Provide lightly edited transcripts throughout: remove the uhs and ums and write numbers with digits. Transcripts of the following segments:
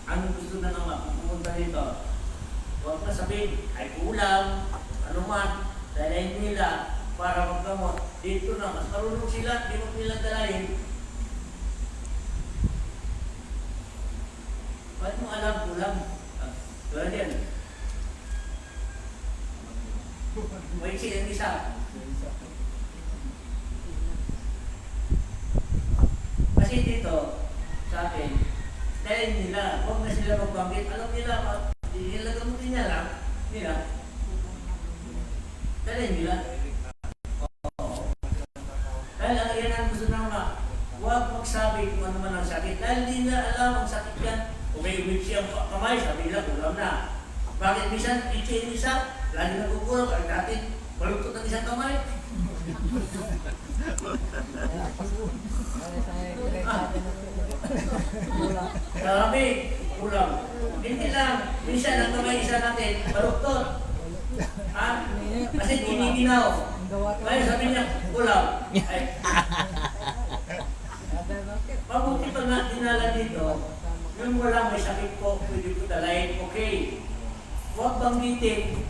Ang gusto na naman, pupunta dito, huwag na sabihin, ay kulang, ano man, dalayin nila para magkamot. Dito na, mas marunong sila, di mo nila dalayin. Ba't mo alam kulang? Tulad yan. May silang isa. Kasi dito, sa atin, dahil nila, huwag na sila magbanggit. Alam nila, nila gamutin niya lang, nila. Dahil nila. Oo. Dahil ang yan ang gusto na nga, huwag magsabi kung ano man ang sakit. Dahil di nila alam ang sakit yan. Kung may umip siyang kamay, sabi nila, kulang na. Bakit minsan, ichain isa, lagi na kukulang, ang natin, baluktot ng isang kamay. Grabe, kulang. Hindi lang, minsan ang kamay isa natin, baluktot. Ha? Kasi giniginaw. Kaya sabi niya, kulang. Ay. Mabuti pa nga dinala dito, yung wala may sakit po, pwede ko dalayin, okay. Huwag banggitin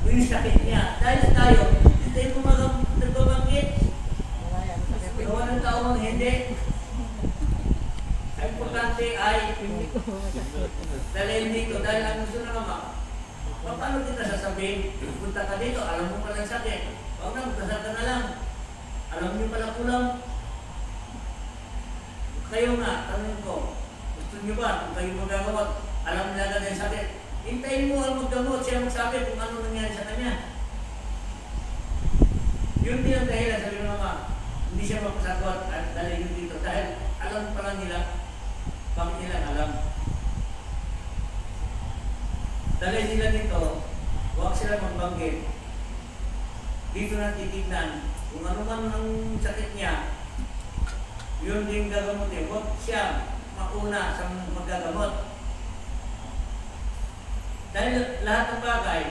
yung sakit niya. Dahil tayo, hindi tayo nagbabanggit. Gawa ng tao ang hindi. Ang importante ay dalayin dito. Dahil ang gusto na naman, paano kita sasabihin? Punta ka dito, alam mo palang sakit. Huwag na, magdasal ka na lang. Alam niyo pala kulang. Kayo nga, tanong ko, gusto niyo ba kung kayo magagamot, alam nila agad yung sakit? Hintayin mo ang maggamot, siya magsabi kung ano nangyari sa kanya. Yun din ang dahilan, sabi mo naman, hindi siya mapasagot at dalhin dito dahil alam pa lang nila, bakit nila alam. Dalhin nila dito, huwag sila magbanggit. Dito na titignan, kung ano man ang sakit niya, yun din gagamotin. Huwag siya mauna sa magagamot. Dahil lahat ng bagay,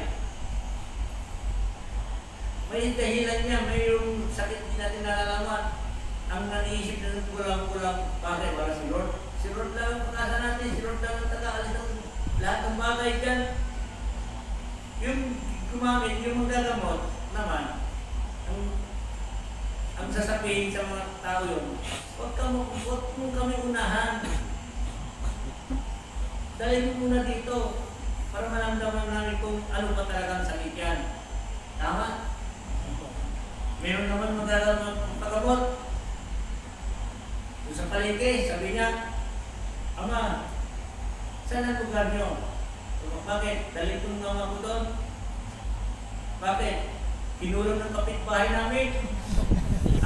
may dahilan niya, mayroong sakit din natin nalalaman. Ang naniisip na kulang-kulang, bakit? Wala si Lord. Si Lord lang ang pag-asa natin, si Lord lang ang taga-alis ng lahat ng bagay dyan. Yung gumamit, yung magagamot naman, ang sasabihin sa mga tao yun, huwag mo kami unahan. Dahil mo muna dito para malamdaman namin kung ano ba talagang sakit yan. Tama? Meron naman magagamot ng pagabot. Doon sa palengke, sabi niya, Ama, saan ang lugar niyo? Bakit? Dali kong mga ko doon. Bakit? Kinulong ng kapitbahay namin.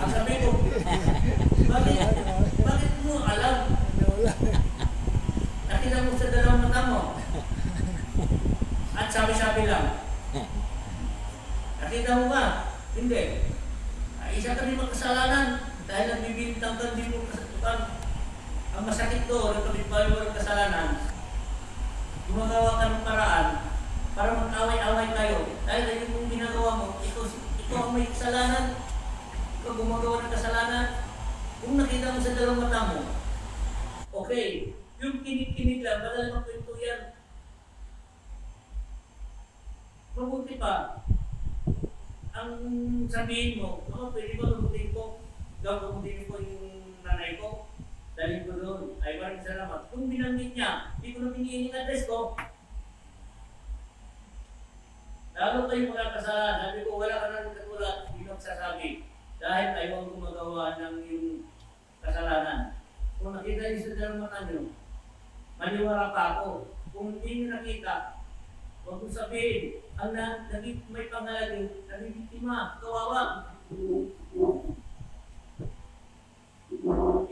Ang sabi ko, bakit mo alam? Nakita mo sa dalawang mata mo. At sabi-sabi lang. Nakita mo ba? Hindi. Isa ka din magkasalanan dahil nagbibintang ka din mo kasatukan. Ang masakit doon, ang kapitbahay mo ng kasalanan, gumagawa ka ng paraan para mag-away-away kayo. Dahil yung ginagawa mo, ito ang may kasalanan. Ikaw gumagawa ng kasalanan. Kung nakita mo sa dalawang mata mo, okay, yung kinig-kinig lang, badal magkwento yan. Mabuti pa, ang sabihin mo, pwede ba gamutin ko? Gamutin ko yung nanay ko. Dahil ko doon, ay maraming salamat. Kung binanggit niya, hindi ko na pinihin yung address ko. Lalo kayo magkakasalanan, sabi ko, wala ka na katulad, hindi ko magsasabi. Dahil ayaw gumagawa ng yung kasalanan. Kung nakita niyo sa dalawang mata niyo, maniwala pa ako. Kung hindi niyo nakita, huwag kong sabihin, ang may pangalan yun, nabibiktima, kawawa.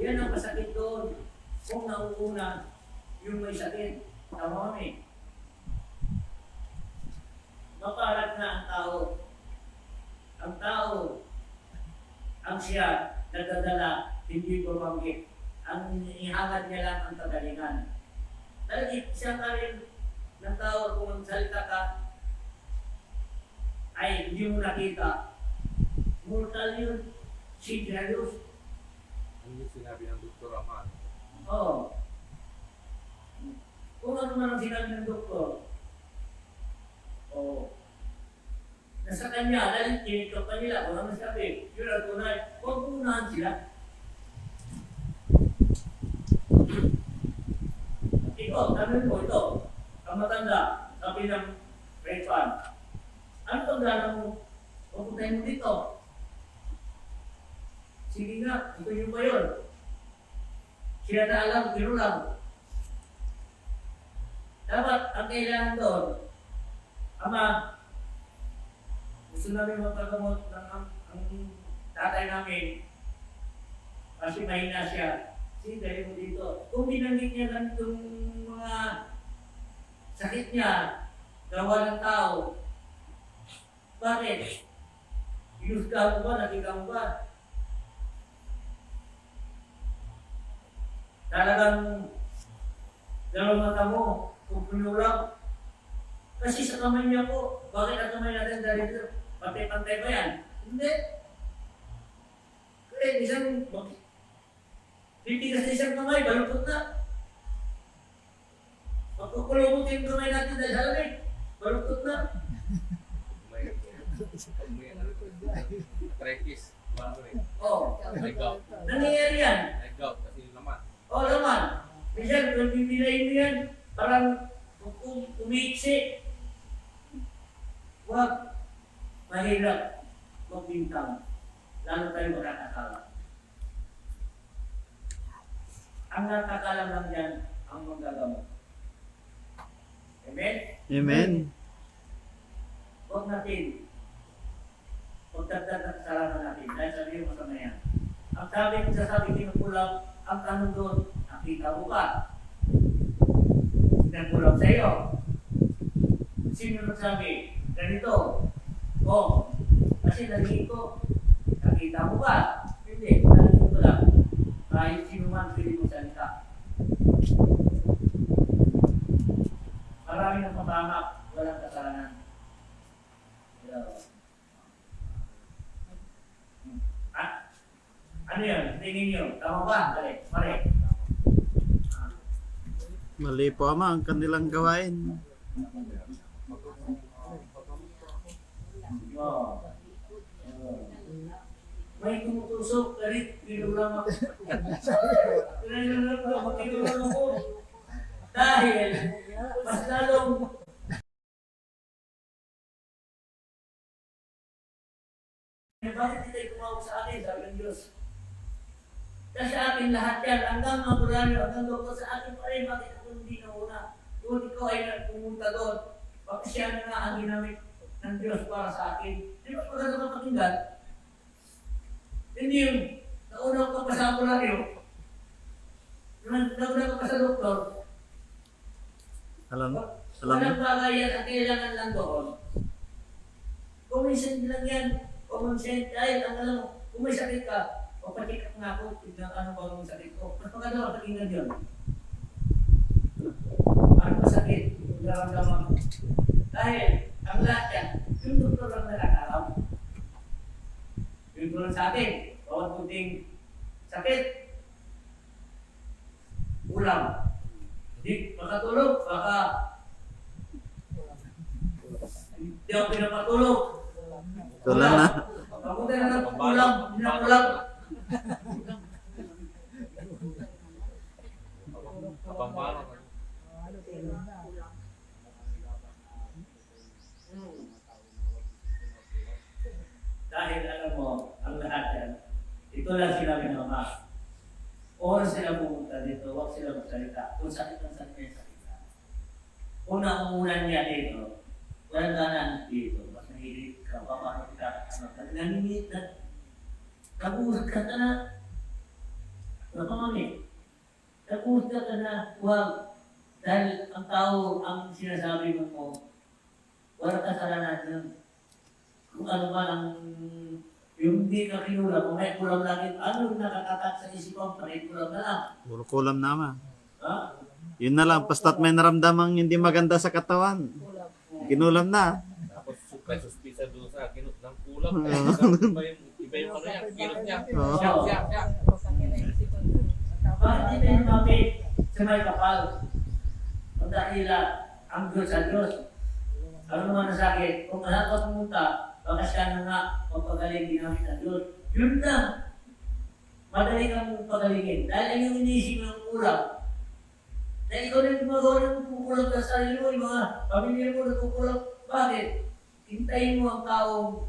Yan ang masakit doon. Kung nauuna, yung may sakit, tama kami. Maparat na ang tao. Ang tao, ang siya, nagdadala, hindi bumanggit. Ang ihangad niya lang ang kagalingan. Dahil siya ka rin ng tao, kung magsalita ka, ay hindi mo nakita. Mortal yun. Serious. Ano yung sinabi ng Dr. Aman? Oo. mo lang sinabi ng doktor. Oo. Nasa kanya, dahil tinikap pa nila, kung ano sabi, yun ang tunay, huwag punahan sila. Ito, tanong mo ito, ang matanda, sabi ng Repan, ano pag gano'n mo, pupuntahin mo dito? Sige nga, ito yung ba yun? Sila na alam, kinulang. Dapat, ang kailangan doon, Ama, gusto namin magpagamot ng ang tatay namin kasi mahina siya. Sige, dahil mo dito. Kung binanggit niya lang itong mga sakit niya, gawa ng tao, bakit? Inuskahan mo ba? Nakita mo ba? Talagang dalawang mata mo, kung pinulang. Kasi sa kamay niya po, bakit ang kamay natin dito? Pantay-pantay ba yan? Hindi. Kaya isang, titigas na isang kamay, balukot na. Pagkukulumot yung kamay natin dahil halamig, balukot na. Trekis, Oo. Nag-gout. Nangyayari yan. Nag-gout kasi laman. Oo naman. Minsan, kung bibilayin mo yan, parang umiiksi. Huwag mahirap magbintang. Lalo tayo magkakakala. Ang nakakala lang yan, ang manggagamot. Amen? Amen. Huwag natin pagdagdag ng kasalanan natin dahil sabihin mo sa yan. Ang sabi kong sasabi kinukulang, ang tanong doon, nakita mo ba? Nagkulang sa iyo. Sino nagsabi? Ganito. O, kasi narinig ko. Nakita mo ba? Hindi, narinig ko lang. Kahit sino man pwede mo salita. Marami ng mabamak, walang kasalanan. Ano yun? Tingin nyo. Tama ba? Mali. Mali. Mali po, Ama, ang kanilang gawain. May tumutusok, galit, pinulang ako. Pinulang ako. Dahil, mas lalong bakit hindi tumawag sa akin, sabi ng Diyos. Kasi sa akin lahat yan, hanggang mga bulanyo, hanggang doktor sa akin pa rin, bakit ako hindi nauna? Kung ikaw ay pumunta doon, bakit siya na nga ang ginamit ng Diyos para sa akin? Di ba maganda ka pakinggan? Hindi yung nauna ka pa sa bulanyo, nauna ka pa sa doktor, Alam mo? walang bagay yan ang kailangan lang doon. Kung minsan lang yan, kung minsan, dahil ang alam mo, kung may sakit ka, o patikap nga ako, tignan ano ba ang sakit ko. Mas maganda ka pakinggan yun. Ano ba sakit? Yung naramdaman ko. Dahil, ang lahat yan, yung doktor lang nakakalam. Yung tulad sa atin, bawat kunting sakit, ulam. Hindi makatulog, baka hindi ako pinapatulog. Tulan na. Papunta na ng ulam, hindi na ulam. Kapampangan. Dahil alam mo, ang lahat yan, ito lang sinabi ng Ama. Oras sila pumunta dito, huwag sila magsalita. Kung sakit ang sakit ay salita. Kung naungunan niya dito, walang ganan dito. Mas nahilig ka, paano ka, naninit na, kabuhat ka na. Napamami. Kabuhat ka na, huwag. Dahil ang tao, ang sinasabi mo, walang kasalanan yun. Kung ano ba ang yung hindi ka kinulam, kung may kulam langit, ano yung nakakatak sa isipan, may kulam na lang. Puro kulam na, Ama. Ha? Yun na lang, basta't may naramdamang hindi maganda sa katawan. Kinulam na. Tapos may suspisa doon sa kinot ng kulang. Iba yung ano yan, kinot niya. Oo. Siya. Bakit hindi tayo lumapit sa may kapal? magdakila ang Diyos sa Diyos. Ano naman ang sakit? Kung alam ka pumunta, baka siya na nga magpagaling ginamit ng Diyos. Yun na. Madali kang pagalingin. Dahil ang yung iniisip ng kulang. Na ikaw rin gumagawa ng kukulang sa sarili mo, yung mga pamilya mo nagkukulang. Bakit? Hintayin mo ang taong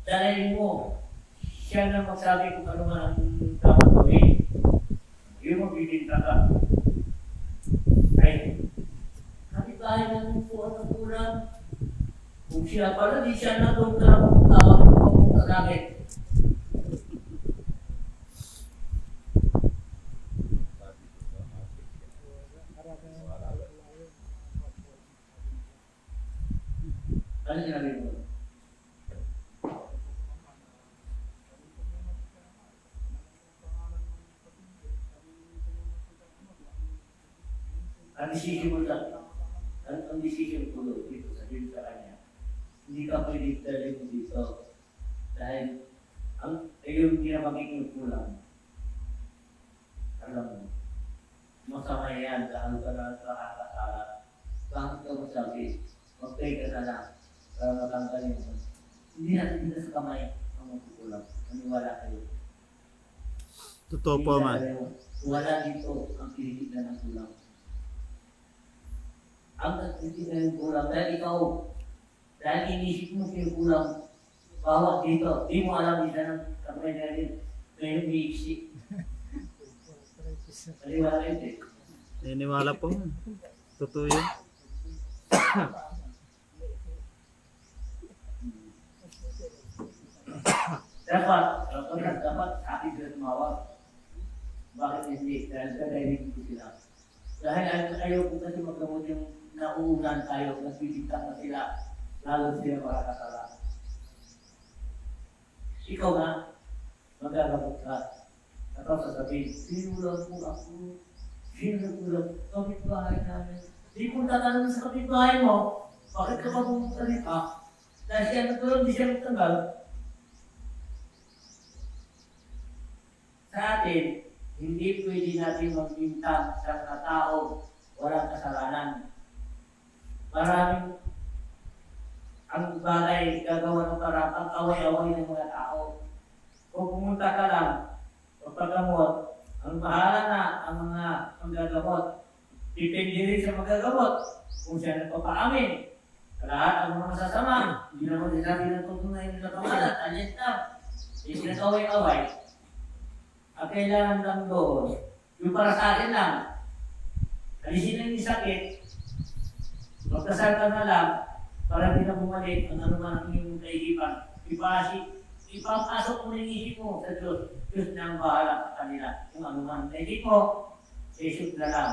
dalayin mo. Siya na magsabi kung ano man ang tamang gawin. Yung magbibinta ka. Ay, kapit-bahay ng kulang. Kung siya pala, di siya na doon ka na tawag ng pagkagamit. Ano sinabi mo? Ang decision mo lang, ang decision ko dito sa kanya, hindi ka pwede dalhin mo dito. Dahil, yung hindi na magiging kulang. Alam mo, masama yan, dahil ka na nakakasala. Bakit ka masabi? Mag-pray ka na lang, para matanggalin mo. Hindi natin dito sa kamay ang magkukulang. Maniwala kayo. Totoo po, ma. Wala dito ang pinitignan ng kulang. Ang nagtitignan ng kulang, dahil inisip mo kinukulang, bawat dito, di mo alam isa ng kamay na rin, ngayon umiiksi. Maniwala kayo eh. Naniniwala po. Totoo yun. Dapat akin sila tumawag. Bakit hindi? Dahil kagaling ko sila. Dahil ayaw ko kasi magkamot yung nauunan tayo, nagbibitak na sila, lalo sila makakasala. Ikaw na, magagabot ka. Tapos sasabihin, sinulang po ako. Sinulang kapitbahay namin. Di kung tatanong sa kapitbahay mo, bakit ka pa pumunta rin ka? Dahil siya nagtulong, di siya nagtanggal. Sa atin, hindi pwede natin magbintang sa mga tao walang kasalanan. Maraming ang bagay gagawa ng parang away-away ng mga tao. Kung pumunta ka lang, pagpagamot, ang bahala na ang mga magagamot. Depende rin sa magagamot kung siya nagpapaamin. Lahat ang mga masasama, hindi naman sinabi ng tuntunay nila pangalan, alis na. Hindi nag-away-away. At kailangan lang doon, yung para sa akin lang, alisin na yung sakit, magdasal ka na lang, para hindi na bumalik ang ano man ang iyong kaihipan. Ipapasok mo yung isip mo sa Diyos. Diyos na ang bahala sa kanila. Kung ano man ang isip mo, isip na lang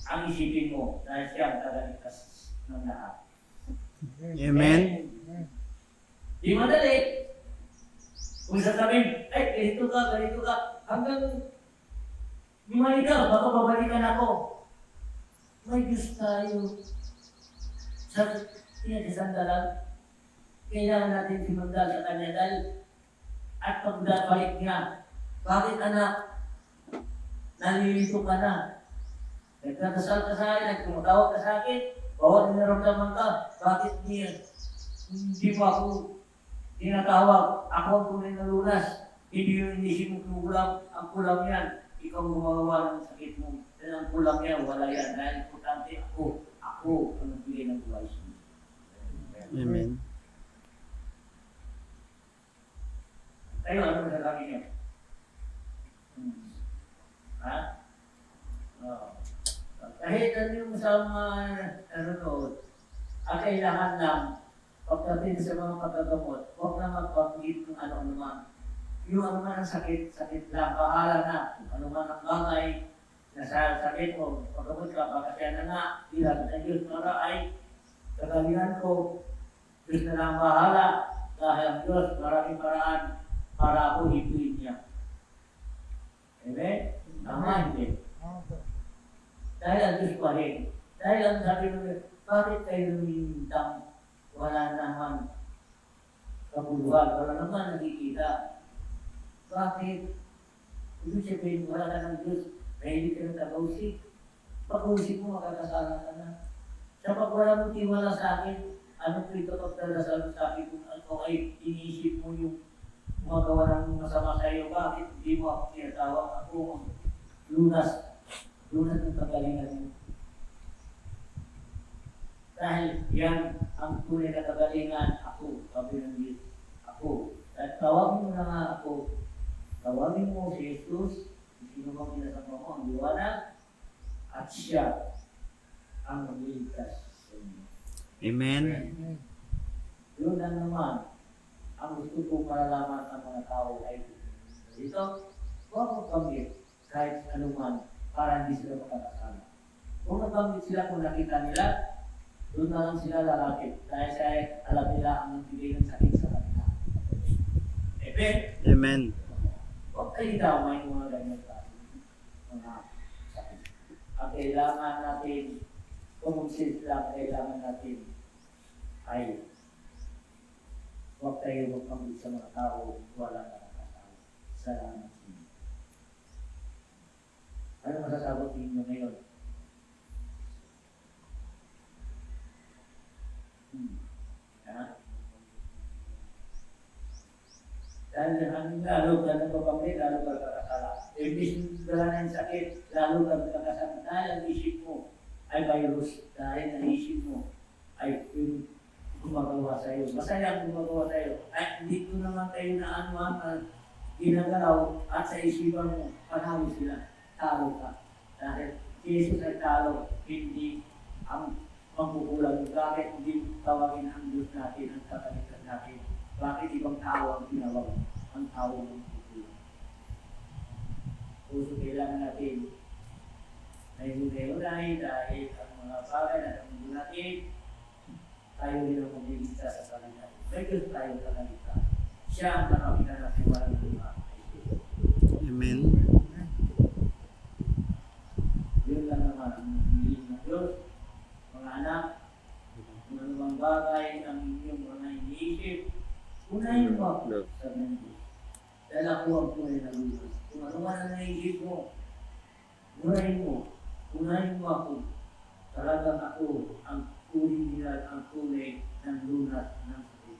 ang isipin mo dahil siya ang tagaligtas ng lahat. Amen. Di madali. Kung sasabihin, ay, ganito ka, hanggang bumalik ka, baka babalikan ako. May Diyos tayo. Sa sandalan, kailangan natin simandal sa Kanya dahil at pagbalik niya, bakit anak, nalilito ka na? Nagdadasal ka sa akin, nagtumatawag ka sa akin, bawat naramdaman ka, bakit hindi mo ako tinatawag, ako ang tunay na lunas, hindi yung inisip mo kulang, ang kulang yan, ikaw gumawa ng sakit mo, dahil ang kulang yan, wala yan, dahil importante ako ang nagbigay ng buhay sa inyo. Amen. Tayo, ano masasabi niyo? Ha? Kahit ano yung sa mga ang kailangan lang, pagdating sa mga pagkagamot, huwag na magpapagit ng ano man. Yung ano man ang sakit lang, bahala na. Ano man ang bagay, nasa sakit mo, pagkamot ka, baka siya na nga, ilan na Diyos para ay kagalingan ko, Diyos na lang bahala, dahil ang Diyos maraming paraan para ako hipuin niya. Amen? Tama, hindi. Dahil ang Diyos pa rin. Dahil ang sabi mo, bakit kayo lumilintang wala naman kabuluhan, wala naman nakikita? Bakit? Ibig sabihin, wala ka ng Diyos, mahilig ka ng tagausik. Pag-uusip mo, makakasala ka na. Kapag wala mong tiwala sa akin, ano po ito pagdadasal sa akin kung ano ay iniisip mo yung gumagawa ng masama sa iyo, bakit hindi mo ako tinatawag? Ako ang lunas ng kagalingan mo. Dahil yan ang tunay na kagalingan, ako, sabi ng Diyos, ako. At tawagin mo na nga ako, tawagin mo si Jesus, sino mang kinasama mo, ang liwanag, at siya ang magliligtas sa inyo. Amen. Yun lang naman, ang gusto kong malalaman ng mga tao ay dito, huwag mo banggit kahit anuman para hindi sila makakasama. Kung nabanggit sila, kung nakita nila, doon na lang sila lalapit dahil sa alam nila ang nagbigay ng sakit sa kanila. Amen? Amen. Huwag kayo damay ng mga ganyan tayo. Mga sakit. Ang kailangan natin, kung lang kailangan natin ay huwag tayo magpamit sa mga tao wala nakakasama. Salamat sa inyo. Ano masasagot ninyo ngayon? Ha? Dahil lalo ka nagpapamit, lalo ka kakasala. Imbis dala ng sakit, lalo ka kakasala. Dahil ang isip mo ay virus. Dahil ang isip mo ay yung gumagawa sa iyo. Masaya ang gumagawa sa iyo. Ay, hindi ko naman kayo na anuhan na ginagalaw at sa isipan mo, panalo sila. Talo ka. Dahil Jesus ay talo, hindi ang magkukulang. Bakit hindi tawagin ang Diyos natin, ang kapalitan natin? Bakit ibang tao ang tinawag? Ang tao ang magkukulang. Puso kailangan natin ay hulay-hulay dahil ang mga bagay na namundo natin, tayo rin ang magliligtas sa kanila. May Diyos tayo kanalita. Siya ang nakakita natin walang luma. Amen. Yun lang naman ang hiling ng Diyos. Mga anak, kung anumang bagay ang inyong mga iniisip, unahin mo ako sa ng Diyos. Dahil ako ang tunay na lunas. Kung ano man ang naisip mo, unahin mo ako. Talagang ako ang tuloy nila, ang tunay ng lunas ng sakit.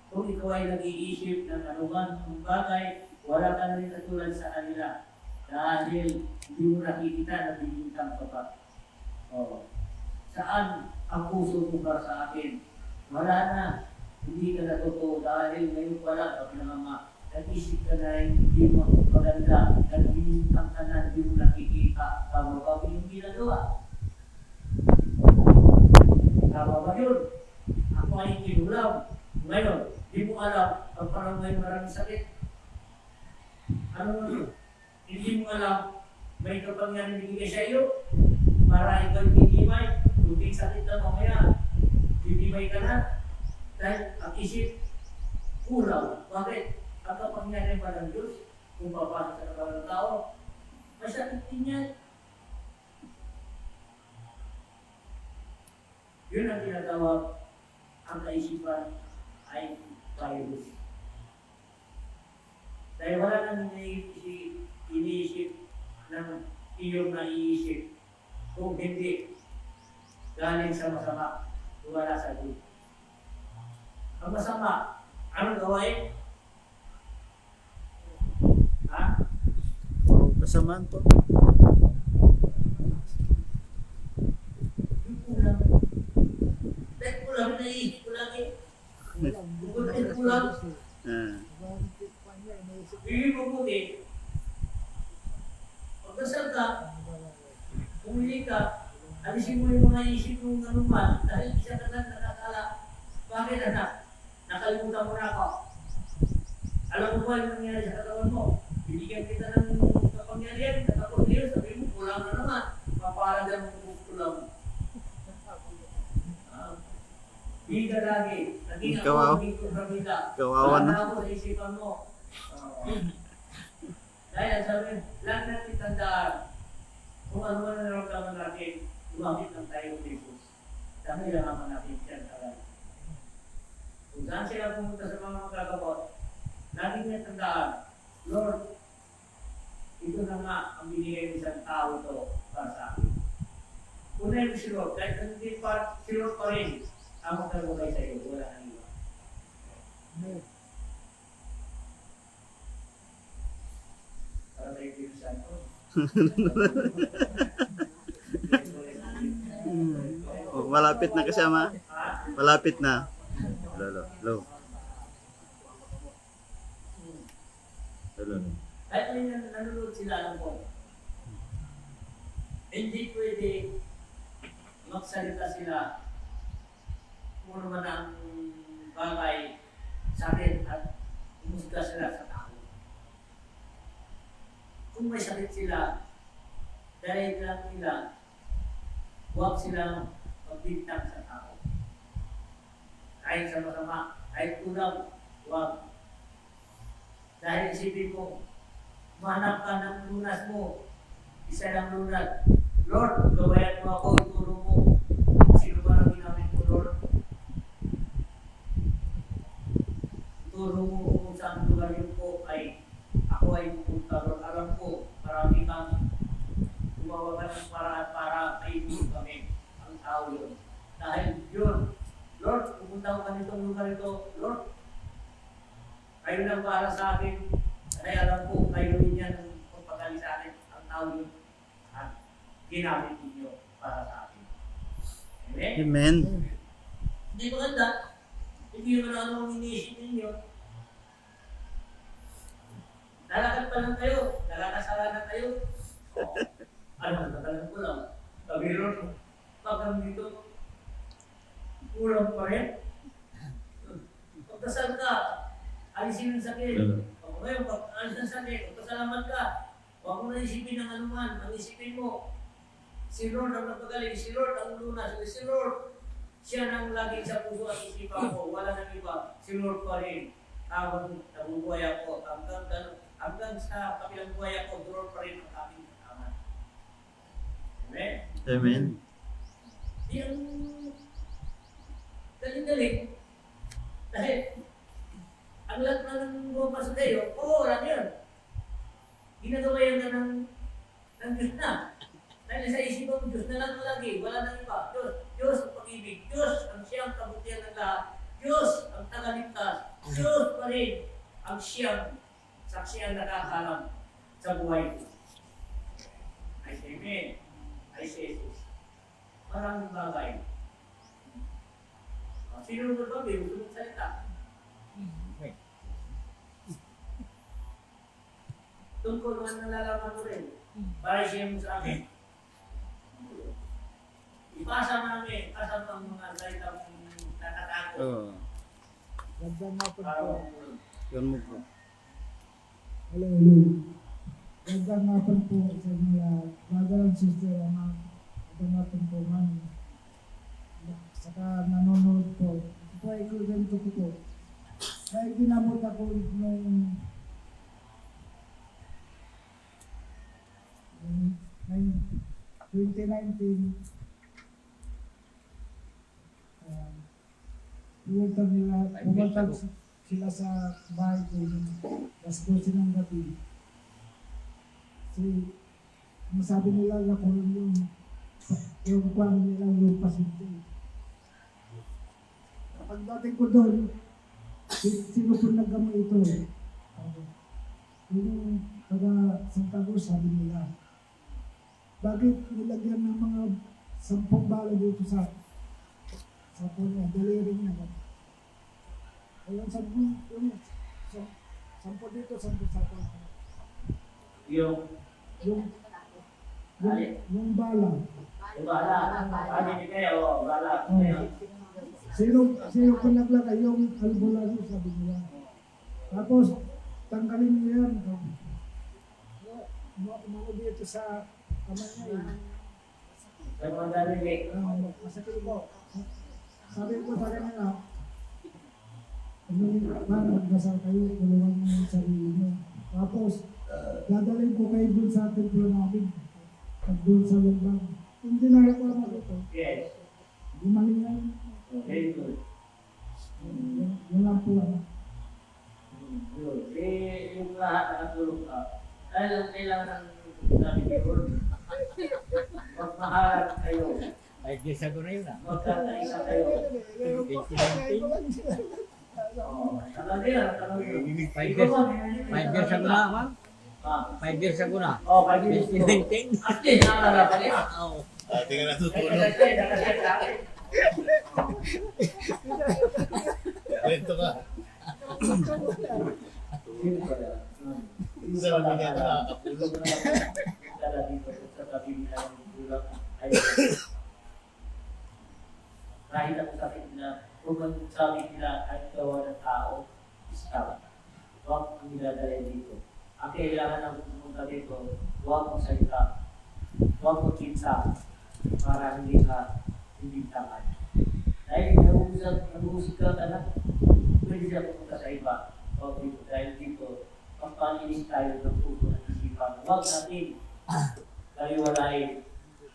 Kung ikaw ay nag-iisip ng anuman ng bagay, wala ka na rin katulad sa kanila. Dahil hindi mo nakikita na bibintang ka pa. Saan ang puso mo para sa akin? Wala na. Hindi ka na totoo dahil ngayon pala, pag nag-isip ka na hindi mo maganda, nagbibintang ka na, hindi mo nakikita, tama ba yung ginagawa? Tama ba yun? Ako ay kinulam. Ngayon, di mo alam, pag parang may maraming sakit. Ano mo? Hindi mo alam, may kapangyarihan bigay sa iyo para ikaw bibimay, tubig sakit na mamaya, bibimay ka na. Dahil ang isip, kulang. Bakit? Ang kapangyarihan pa ng Diyos, kung papasok sa katawan ng tao, may sakit din yan. Yun ang tinatawag, ang kaisipan ay virus. Dahil wala nang iniisip ng iyong naiisip kung hindi galing sa masama, wala sa Diyos. Ang masama, anong gawain? Ha? Kasamaan po. Yung kulang. Dahil kulang, naiisip ko lang eh. Kulang. Bigyan mo buti. Pagdasal ka, pumili ka, alisin mo yung mga isip mong anuman dahil isa ka lang nakakala. Bakit anak? Nakalimutan mo na ako. Alam mo ba yung nangyari sa katawan mo? Binigyan kita ng kapangyarihan, nakapunir, sabi mo, kulang na naman. Mapalagan mo kulang. Bida lagi. Naging ako, naging kontrabida. Kawawa na. Wala ako sa isipan mo. Dahil sabi, lang natin tandaan kung ano man naramdaman natin, lumapit ng tayo ng Jesus. Dami lang naman natin siya talaga. Kung saan sila pumunta sa mga magkakabot, laging may tandaan, Lord, ito na nga ang binigay ng isang tao ito para sa akin. Unay mo si Lord, kahit hindi pa, si Lord pa rin ang magkalugay sa iyo, wala nang iba. Para may Espiritu Santo. Oh, malapit na kasama. Ha? Malapit na. Lolo. Lolo. Lolo. Kahit may nanonood sila ng po, hindi pwede magsalita sila kung ano man ang bagay sa akin at umusga sila sa tao. Kung may sakit sila, dahil lang nila, huwag silang magbintang sa tao. Kahit sa masama, kahit kulang, huwag. Dahil isipin mo, mahanap ka ng lunas mo, isa lang lunas. Lord, gawayan mo ako, ituro mo. Sino ba ang ginamit mo, Lord? Ituro mo kung saan lugar yun po ay ako ay pupunta, Lord. Alam ko, marami kang gumawa ka ng paraan para maibig kami ang tao yun. Dahil yun, Lord, pupunta ko ganitong lugar ito, Lord. Kayo lang para sa akin. Kaya alam ko, kayo rin yan ang pagpapagaling sa akin, ang tao yun. At ginamit ninyo para sa akin. Amen? Amen. Hindi maganda. Hindi naman ano ang iniisip ninyo. Lalakad pa lang kayo. Nakakasalanan kayo. Ano, natalan ko lang. Sabi Lord, pag dito, kulang pa rin. Pagkasal ka, alisin ang sakit. O ngayon, pag alis ang sakit, pagkasalamat ka, huwag mo na isipin ng anuman. Ang isipin mo, si Lord ang napagaling, si Lord ang lunas, si Lord, siya nang lagi sa puso at isipan ko, wala nang iba, si Lord pa rin. Habang nabubuhay ako, hanggang sa kabilang buhay ako, Lord pa rin ang aking kasama. Amen? Amen. Di ang galing-galing. Dahil, ang lahat na ng bumasa sa'yo, oo, lang yun. Ginagawa yan na ng Diyos na. Dahil sa isipan mo, Diyos na lang lagi, wala nang iba. Diyos ang pag-ibig, Diyos ang siyang kabutihan ng lahat, Diyos ang tagaligtas, Diyos pa rin ang siyang saksiyan nakakalam sa buhay ko. Ay say Amen. Ay say Jesus. Maraming bagay. Sino mo ba? May gusto mong salita. Tungkol man nalalaman mo rin. Para siya mo sa akin. Ipasa namin, ipasa mo ang mga salita mong natatakot. Oh, Gandang hapon Para po. yun mo po. Hello, hello. Gandang hapon po sa mga brother and sister, ama. Gandang hapon po, man. Saka nanonood po. Ito po ay ganito ko po. Dahil ginamot ako nung 2019, pumunta sila sa bahay ko, alas 12 ng gabi. Kasi, masabi nila na kung yung kwan nila yung pasyente. Pagdating ko doon, sino po naggamay ito? Yung taga Santa Cruz, sabi nila, bakit nilagyan ng mga 10 bala dito sa punya, daliri niya. Ayun, 10 dito, 10 sa punya. Yung bala. Yung bala. Hindi kayo, bala. Sino ko naglagay yung albularyo, sabi nila. Tapos, tanggalin niyo yan. Umano dito sa kamay niya eh. Sa mga dali. Masakit ko. Sabi ko sa kanila, magdasal kayo, tulungan niyo yung sarili niyo. Tapos, dadalhin ko kayo dun sa templo namin. At dun sa lumbang. Hindi na ako naman ito. Yes. Gumaling na yun. Very good. Yun lang po. Good. Yung lahat nakatulog ka. Dahil ang kailangan ng sabi ni Lord, mahalan kayo. Ay, gisa ko na yun ah. Magkakaisa kayo. Tagal nila, tagal nila. 5 Ikaw years. ba? 5 years ako na, ma'am. Ah. 5 years ako na. Oh, 5 years. 2019. Ate, naalala pa niya. Oo. Ate ka natutulog. Nakaset sa akin. Kwento ka. Isa lang niya nakakapulog. Dala dito sa tabi nila ng gulang ay kahit ang sakit na kung ang sabi nila ay gawa ng tao, stop. Huwag ang niladala dito. Ang kailangan ng pumunta dito, huwag mong salita, huwag mong kinsa para hindi ka bibintangan. Dahil nag-uusap ka na, pwede siya pumunta sa iba. Huwag dito, dahil dito, pagpanilis tayo ng puso at isipan. Huwag natin kaliwalain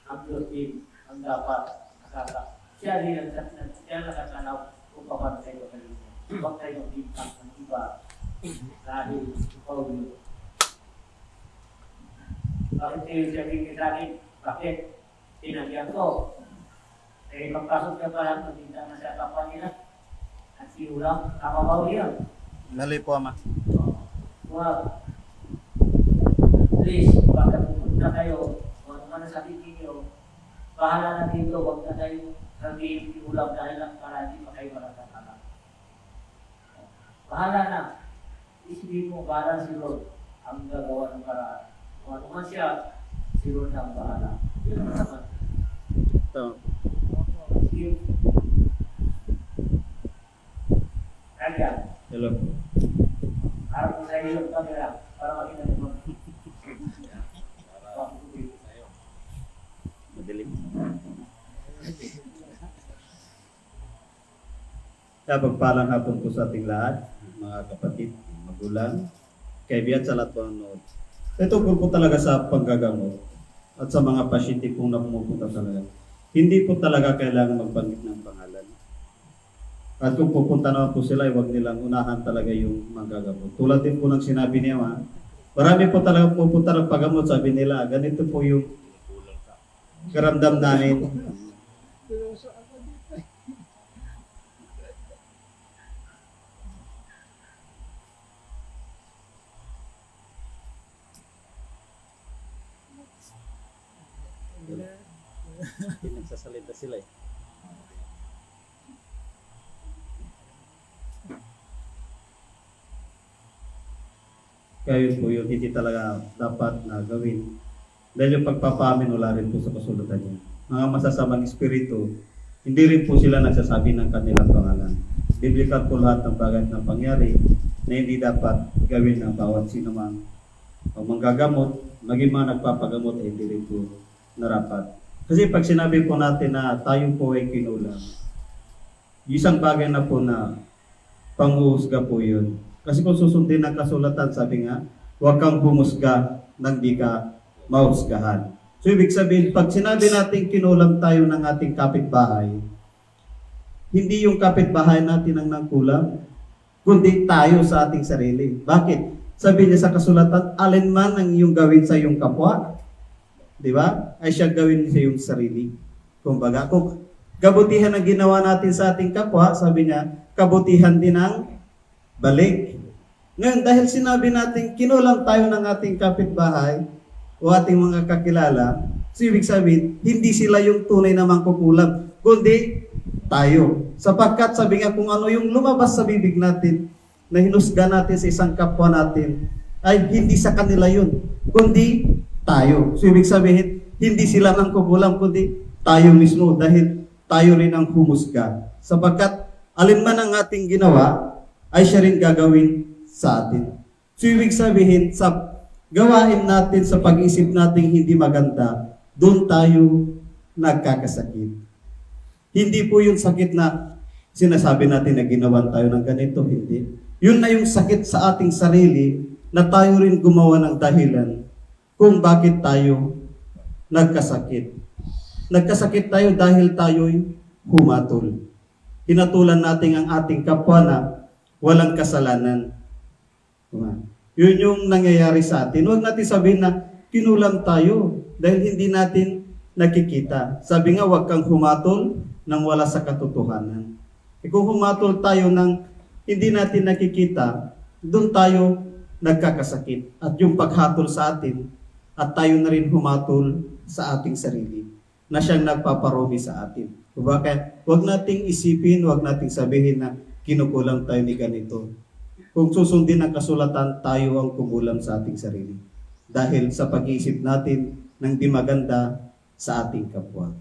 ang Diyos din ang dapat nakaka. Siya din ang nakakanaw kung paano tayo kalimut. Huwag tayo magbintang ng iba dahil ikaw yun. Bakit kayo sabihin sa akin? Bakit? Tinagyan ko. Eh, pagpasok ka pa lang, magbintang na sa kapwa nila. At siulang, kamabaw yan. Mali po, Ama. Wag. Please, baka pupunta kayo, kung ano man ang sabi ninyo, bahala na dito, huwag na kayo sabihin ulam dahil lang para hindi pa kayo makakatawa. Bahala na. Isipin mo, bahala si Lord ang gagawa ng paraan. Kung ano man siya, si Lord ang bahala. Yun naman. Ito. Sige. Kaya, Hello. harap mo sa iyo yung camera para makita mo. Madilim. Kaya pagpalang hapon po sa ating lahat, mga kapatid, magulang, kaibigan sa lahat po nanonood. Ito po talaga sa panggagamot at sa mga pasyente pong napumupunta talaga. Hindi po talaga kailangan magbanggit ng pangalan. At kung pupunta naman po sila, huwag nilang unahan talaga yung manggagamot. Tulad din po ng sinabi niya, marami po talaga pupunta ng paggamot, sabi nila, ganito po yung karamdam namin. Hindi nagsasalita sila eh. Kaya yun po yun, hindi talaga dapat na gawin. Dahil yung pagpapamin, wala rin po sa kasulatan niya. Mga masasamang espiritu, hindi rin po sila nagsasabi ng kanilang pangalan. Biblikal po lahat ng bagay na pangyari na hindi dapat gawin ng bawat sino man. Pag manggagamot, maging mga nagpapagamot, hindi rin po narapat. Kasi pag sinabi po natin na tayo po ay kinulang, isang bagay na po na panghuhusga po yun. Kasi kung susundin ang kasulatan, sabi nga, huwag kang humusga nang di ka mahusgahan. So ibig sabihin, pag sinabi natin kinulang tayo ng ating kapitbahay, hindi yung kapitbahay natin ang nangkulang, kundi tayo sa ating sarili. Bakit? Sabi niya sa kasulatan, alin man ang iyong gawin sa iyong kapwa, di ba? Ay siya gawin sa iyong sarili. Kumbaga, kung kabutihan ang ginawa natin sa ating kapwa, sabi niya, kabutihan din ang balik. Ngayon, dahil sinabi natin, kinulang tayo ng ating kapitbahay o ating mga kakilala, so ibig sabihin, hindi sila yung tunay na mangkukulam, kundi tayo. Sapagkat sabi nga, kung ano yung lumabas sa bibig natin, na hinusga natin sa isang kapwa natin, ay hindi sa kanila yun, kundi tayo. So ibig sabihin, hindi sila mangkukulam, kundi tayo mismo, dahil tayo rin ang humusga. Sapagkat, alin man ang ating ginawa, ay siya rin gagawin sa atin. So ibig sabihin, sa gawain natin, sa pag-isip natin hindi maganda, doon tayo nagkakasakit. Hindi po yung sakit na sinasabi natin na ginawan tayo ng ganito, hindi. Yun na yung sakit sa ating sarili na tayo rin gumawa ng dahilan kung bakit tayo nagkasakit. Nagkasakit tayo dahil tayo'y humatol. Hinatulan natin ang ating kapwa na walang kasalanan. Yun yung nangyayari sa atin. Huwag natin sabihin na kinulang tayo dahil hindi natin nakikita. Sabi nga, huwag kang humatol nang wala sa katotohanan. Kung humatol tayo ng hindi natin nakikita, doon tayo nagkakasakit. At yung paghatol sa atin, at tayo na rin humatol sa ating sarili, na siyang nagpaparumi sa atin. Kaya huwag nating isipin, huwag nating sabihin na kinukulang tayo ni ganito. Kung susundin ang kasulatan, tayo ang kumulang sa ating sarili. Dahil sa pag-iisip natin ng di maganda sa ating kapwa.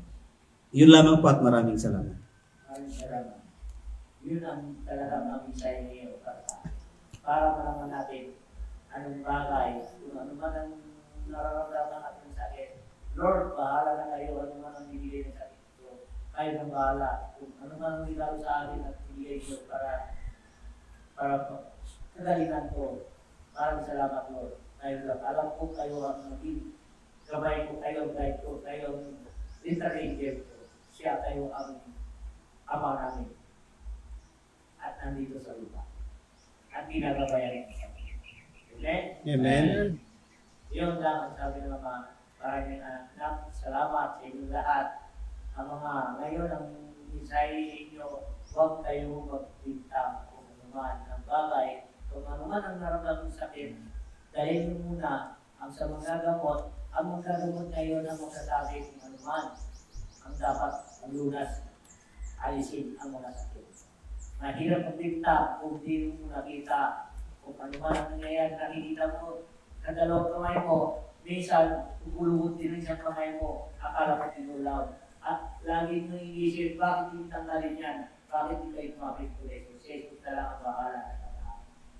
Yun lamang po at maraming salamat. Maraming salamat. Yun ang talagang ang mensahe niyo para malaman natin anong bagay, kung ano man ang nararamdaman natin sa akin. Lord, bahala na kayo, ano man ang bibigay ng sakit ko. Kayo nang bahala. Kung ano man ang regalo sa akin at bibigay ko para kagalingan ko. Maraming salamat, Lord. Kayo lang. Alam ko kayo ang naging gabay ko, kayo ang guide ko, kayo ang literature ko. Siya kayo ang ama namin. At nandito sa lupa. At ginagabayan ko. Amen? Amen. Yun lang ang sabi ng mga maraming anak. Salamat sa inyong lahat. Ang mga ngayon ang mensahe ninyo, huwag kayong magbintang kung anuman ang bagay, kung anuman ang naramdaman sa sakit, dahil muna ang sa magagamot, ang magagamot ngayon ang magsasabi kung anuman ang dapat ang lunas, alisin ang mga sakit. Mahirap magbintang kung di mo nakita kung anuman ang nangyayari, nakikita mo sa dalawang kamay mo, minsan, pupulungot din sa kamay mo, akala mo tinulaw. At lagi mo iisip, bakit hindi tanggalin yan? Bakit hindi kayo tumapit ko rin? Kasi ito talaga ang bahala.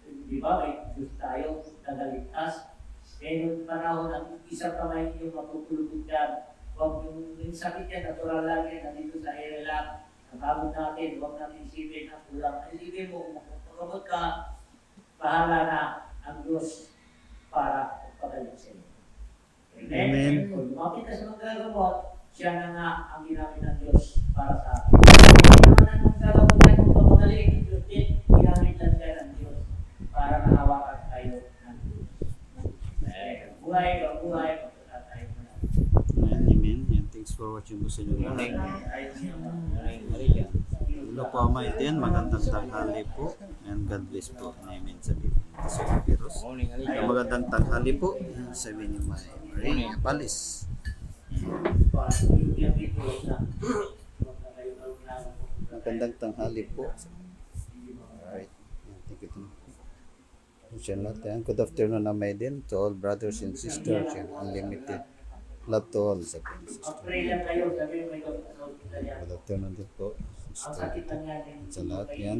Di ba, may Diyos tayo, tagaligtas. Ngayon panahon ang isang kamay niyo mapupulungot yan. Huwag yung sakit yan, natural lang yan, nandito sa ere lang. Nagabot natin, huwag natin isipin na kulang. Isipin mo, kung magpagamot ka, bahala na ang Diyos para pagaling sa iyo. Amen? Amen. Kung lumapit ka sa magagamot, siya na nga ang ginamit ng Diyos para sa akin. Hindi naman ang magagamot tayo kung papagaling ng Diyos din, ginamit lang tayo ng Diyos para mahawakan tayo ng Diyos. Buhay, magpapatay tayo muna. Amen. And thanks for watching po sa inyo. Hello po, Amaiten. Magandang tanghali po. And God bless po. Amen. Sabi po nito sa Virus. Morning, Alika. Magandang tanghali po. Sabi ni Marie Palis. Magandang tanghali po. Alright. Thank you. Diyan natin. Good afternoon na may din to all brothers and sisters and unlimited love to all sa sister. Pray lang kayo, sabi mo may gamot sa hospital yan. Good afternoon din po. Ang sakit lang yan. Sa lahat yan.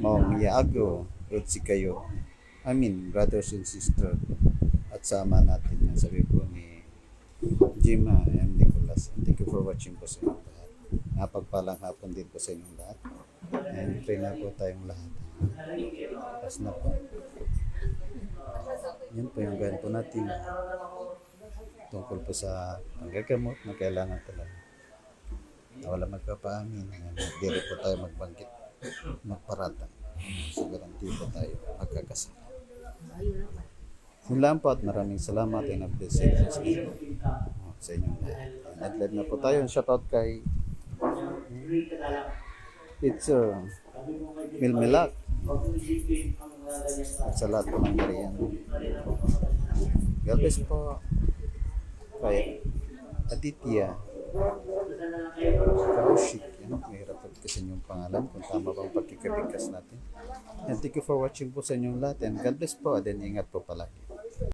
Maong Iago, si kayo. Brothers and sisters. At sama natin yan. Sabi po ni Jima and Nicholas. Thank you for watching po sa inyong lahat. Napagpalang hapon din po sa inyong lahat. And pray na po tayong lahat. Tapos na po. Yan po yung gawin po natin. Tungkol po sa panggagamot na kailangan talaga. Na wala magpapaamin. Hindi rin po tayo magbangkit. Magparatang. So garanti po tayo magkakasal. Yun lang po at maraming salamat and blessings sa inyong lahat. Nag-live na po tayo. Shoutout kay Pizza Milmilak at sa lahat po ng Marian. God bless po kay Aditya Kaushik. Mahirap po kasi yung pangalan kung tama bang pagkikabigkas natin. And thank you for watching po sa inyong lahat and God bless po and ingat po palagi.